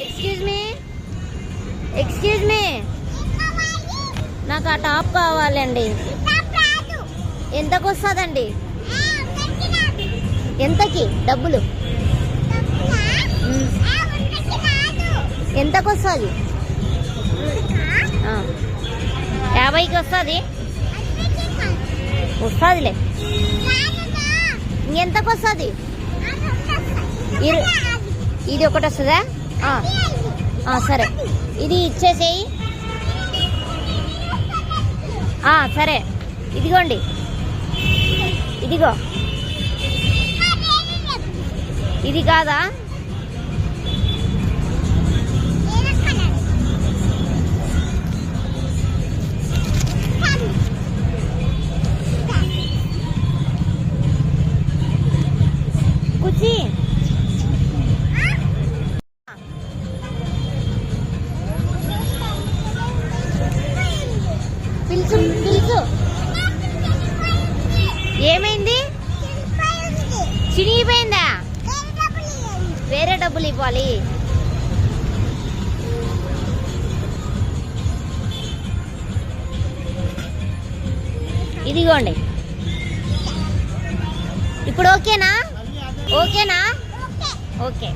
Excuse me, excuse me, నాకు ఆ top కావాలండి. ఎంతకు వస్తుందండి? ఎంతకి డబ్బులు? ఎంతకు వస్తుంది? 50కి వస్తుంది. వస్తుందిలే. ఇంకెంతకు వస్తుంది? ఇది ఒకటి వస్తుందా? సరే, ఇది ఇచ్చేసేయి. సరే, ఇదిగోండి, ఇదిగో. ఇది కాదా? కుచి పిలుచు, పిలుచు. ఏమైంది? చినిగిపోయిందా? వేరే డబ్బులు ఇవ్వాలి. ఇదిగోండి. ఇప్పుడు ఓకేనా? ఓకేనా? ఓకే.